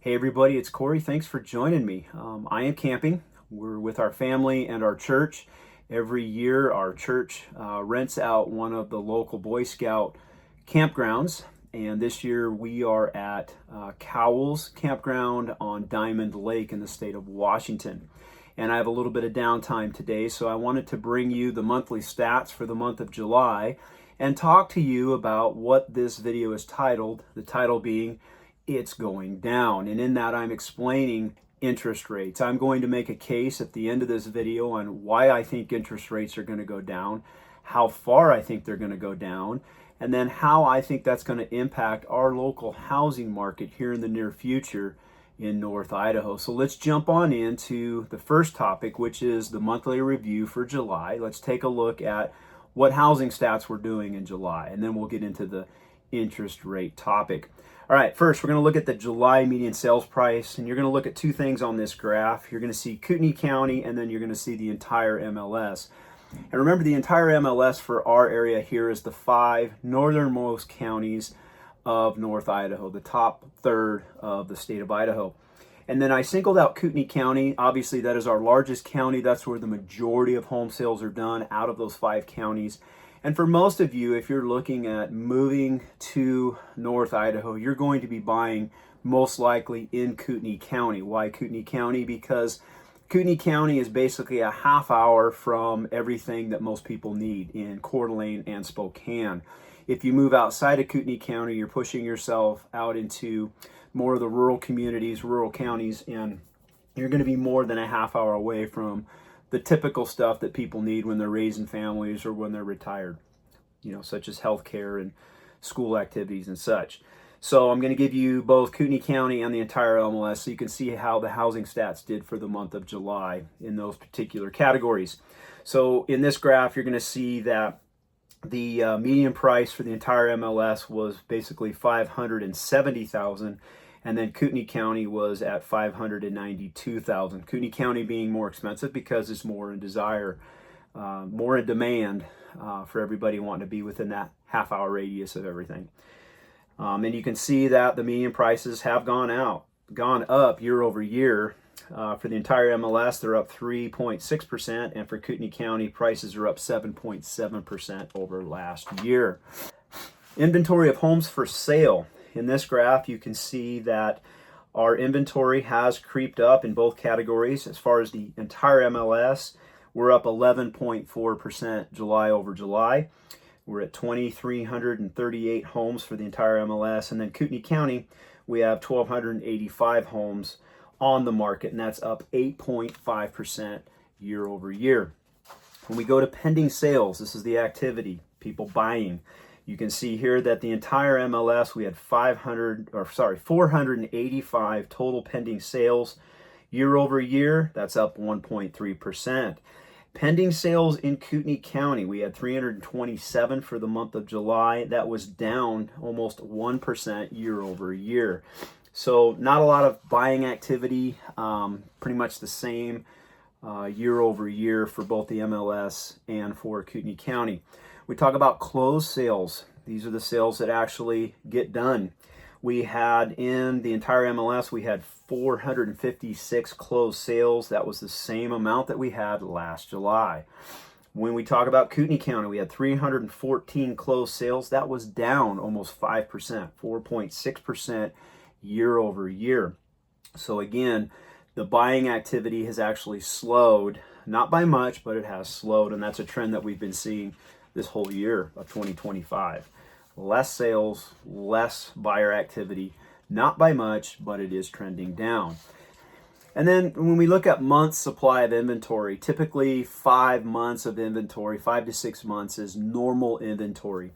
Hey everybody, it's Kory. Thanks for joining me. I am camping. We're with our family and our church. Every year, our church rents out one of the local Boy Scout campgrounds. And this year, we are at Cowles Campground on Diamond Lake in the state of Washington. And I have a little bit of downtime today, so I wanted to bring you the monthly stats for the month of July and talk to you about what this video is titled, the title being It's Going Down. And in that, I'm explaining interest rates. I'm going to make a case at the end of this video on why I think interest rates are going to go down, how far I think they're going to go down, and then how I think that's going to impact our local housing market here in the near future in North Idaho. So let's jump on into the first topic, which is the monthly review for July. Let's take a look at what housing stats we're doing in July, and then we'll get into the interest rate topic. All right, first we're going to look at the July median sales price, and you're going to look at two things on this graph. You're going to see Kootenai County, and then you're going to see the entire MLS. And remember, the entire MLS for our area here is the 5 northernmost counties of North Idaho, the top third of the state of Idaho. And then I singled out Kootenai County. Obviously, that is our largest county. That's where the majority of home sales are done out of those 5 counties. And for most of you, if you're looking at moving to North Idaho, you're going to be buying most likely in Kootenai County. Why Kootenai County? Because Kootenai County is basically a half hour from everything that most people need in Coeur d'Alene and Spokane. If you move outside of Kootenai County, you're pushing yourself out into more of the rural communities, rural counties, and you're going to be more than a half hour away from the typical stuff that people need when they're raising families or when they're retired, such as healthcare and school activities and such. So I'm going to give you both Kootenai County and the entire MLS so you can see how the housing stats did for the month of July in those particular categories. So in this graph, you're going to see that the median price for the entire MLS was basically $570,000. And then Kootenai County was at $592,000. Kootenai County being more expensive because it's more in desire, more in demand for everybody wanting to be within that half-hour radius of everything. And you can see that the median prices have gone up year over year. For the entire MLS, they're up 3.6%, and for Kootenai County, prices are up 7.7% over last year. Inventory of homes for sale. In this graph, you can see that our inventory has creeped up in both categories. As far as the entire MLS, we're up 11.4% July over July. We're at 2,338 homes for the entire MLS. And then Kootenai County, we have 1,285 homes on the market, and that's up 8.5% year over year. When we go to pending sales, this is the activity, people buying. You can see here that the entire MLS, we had 485 total pending sales year over year. That's up 1.3%. Pending sales in Kootenai County, we had 327 for the month of July. That was down almost 1% year over year. So not a lot of buying activity, pretty much the same year over year for both the MLS and for Kootenai County. We talk about closed sales. These are the sales that actually get done. We had in the entire MLS, we had 456 closed sales. That was the same amount that we had last July. When we talk about Kootenai County, we had 314 closed sales. That was down almost 5%, 4.6% year over year. So again, the buying activity has actually slowed, not by much, but it has slowed, and that's a trend that we've been seeing this whole year of 2025. Less sales, less buyer activity, not by much, but it is trending down. And then when we look at months supply of inventory, typically 5 months of inventory, 5 to 6 months is normal inventory.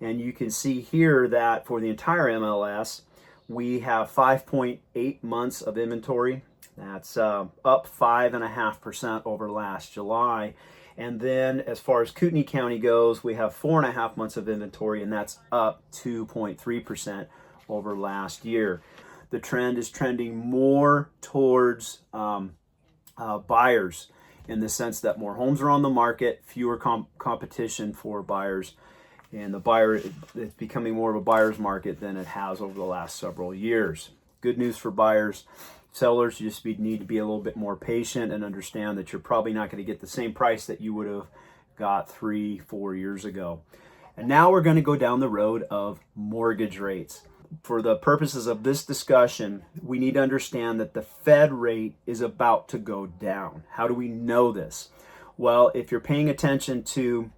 And you can see here that for the entire MLS, we have 5.8 months of inventory. That's up 5.5% over last July. And then as far as Kootenai County goes, we have 4.5 months of inventory, and that's up 2.3% over last year. The trend is trending more towards buyers in the sense that more homes are on the market, fewer competition for buyers, and it's becoming more of a buyer's market than it has over the last several years. good news for buyers. Sellers, you just need to be a little bit more patient and understand that you're probably not going to get the same price that you would have got 3-4 years ago. And now we're going to go down the road of mortgage rates. For the purposes of this discussion, we need to understand that the Fed rate is about to go down. How do we know this? Well, if you're paying attention to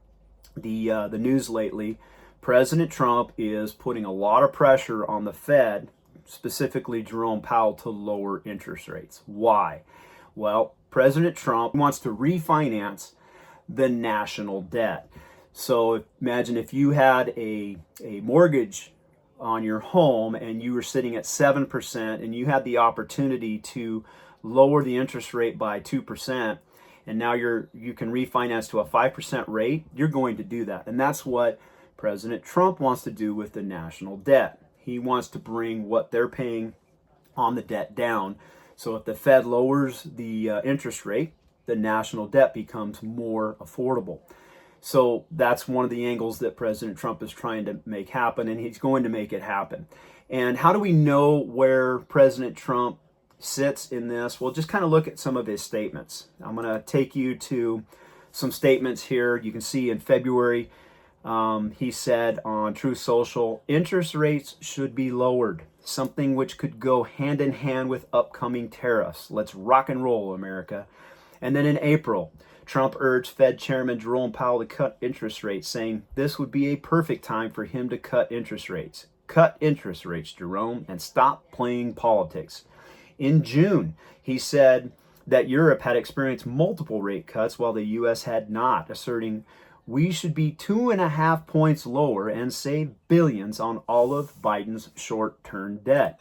the news lately, President Trump is putting a lot of pressure on the Fed, specifically Jerome Powell, to lower interest rates. Why? Well, President Trump wants to refinance the national debt. So imagine if you had a mortgage on your home and you were sitting at 7% and you had the opportunity to lower the interest rate by 2%, and now you can refinance to a 5% rate, you're going to do that. And that's what President Trump wants to do with the national debt. He wants to bring what they're paying on the debt down. So if the Fed lowers the interest rate, the national debt becomes more affordable. So that's one of the angles that President Trump is trying to make happen, and he's going to make it happen. And how do we know where President Trump sits in this? Well, just kind of look at some of his statements. I'm going to take you to some statements here. You can see in February, he said on Truth Social, interest rates should be lowered, something which could go hand in hand with upcoming tariffs. Let's rock and roll, America. And then in April, Trump urged Fed Chairman Jerome Powell to cut interest rates, saying this would be a perfect time for him to cut interest rates. Cut interest rates, Jerome, and stop playing politics. In June, he said that Europe had experienced multiple rate cuts while the U.S. had not, asserting we should be 2.5 points lower and save billions on all of Biden's short-term debt.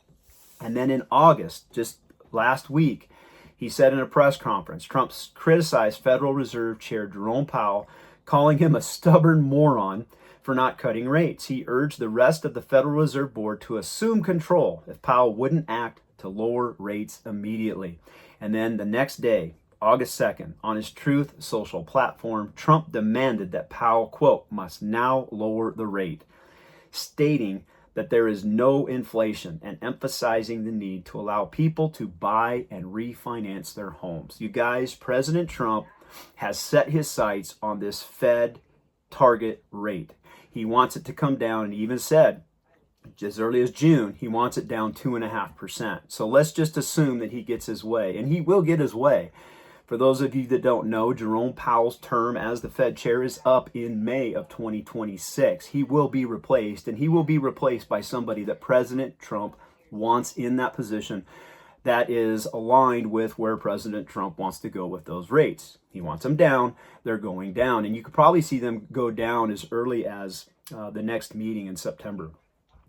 And then in August, just last week, he said in a press conference, Trump criticized Federal Reserve Chair Jerome Powell, calling him a stubborn moron for not cutting rates. He urged the rest of the Federal Reserve Board to assume control if Powell wouldn't act to lower rates immediately. And then the next day, August 2nd, on his Truth Social platform, Trump demanded that Powell, quote, must now lower the rate, stating that there is no inflation and emphasizing the need to allow people to buy and refinance their homes. You guys, President Trump has set his sights on this Fed target rate. He wants it to come down, and he even said as early as June, he wants it down 2.5%. So let's just assume that he gets his way, and he will get his way. For those of you that don't know, Jerome Powell's term as the Fed chair is up in May of 2026. He will be replaced, and he will be replaced by somebody that President Trump wants in that position that is aligned with where President Trump wants to go with those rates. He wants them down, they're going down, and you could probably see them go down as early as the next meeting in September.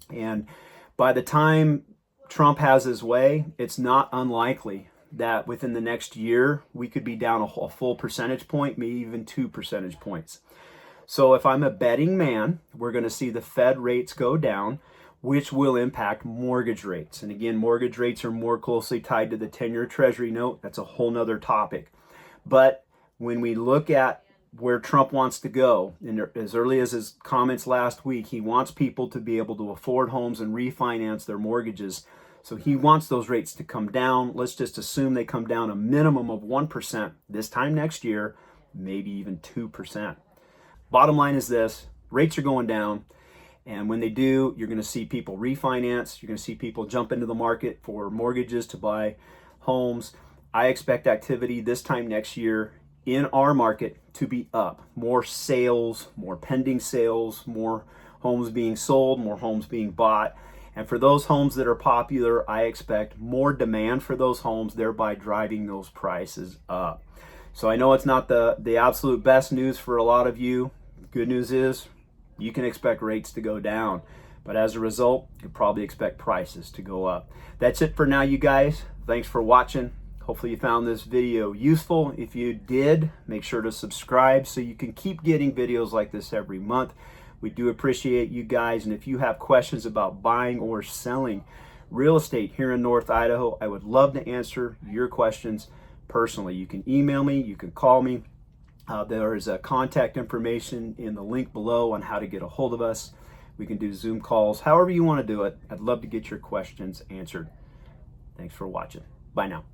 And by the time Trump has his way, it's not unlikely that within the next year, we could be down a full percentage point, maybe even 2 percentage points. So if I'm a betting man, we're going to see the Fed rates go down, which will impact mortgage rates. And again, mortgage rates are more closely tied to the 10-year Treasury note. That's a whole nother topic. But when we look at where Trump wants to go, and as early as his comments last week, he wants people to be able to afford homes and refinance their mortgages. So he wants those rates to come down. Let's just assume they come down a minimum of 1% this time next year, maybe even 2%. Bottom line is this, rates are going down. And when they do, you're going to see people refinance. You're going to see people jump into the market for mortgages to buy homes. I expect activity this time next year in our market to be up. More sales, more pending sales, more homes being sold, more homes being bought. And for those homes that are popular, I expect more demand for those homes, thereby driving those prices up. So I know it's not the absolute best news for a lot of you. Good news is you can expect rates to go down. But as a result, you probably expect prices to go up. That's it for now, you guys. Thanks for watching. Hopefully you found this video useful. If you did, make sure to subscribe so you can keep getting videos like this every month. We do appreciate you guys, and if you have questions about buying or selling real estate here in North Idaho, I would love to answer your questions personally. You can email me, you can call me. There is a contact information in the link below on how to get a hold of us. We can do Zoom calls, however you want to do it. I'd love to get your questions answered. Thanks for watching. Bye now.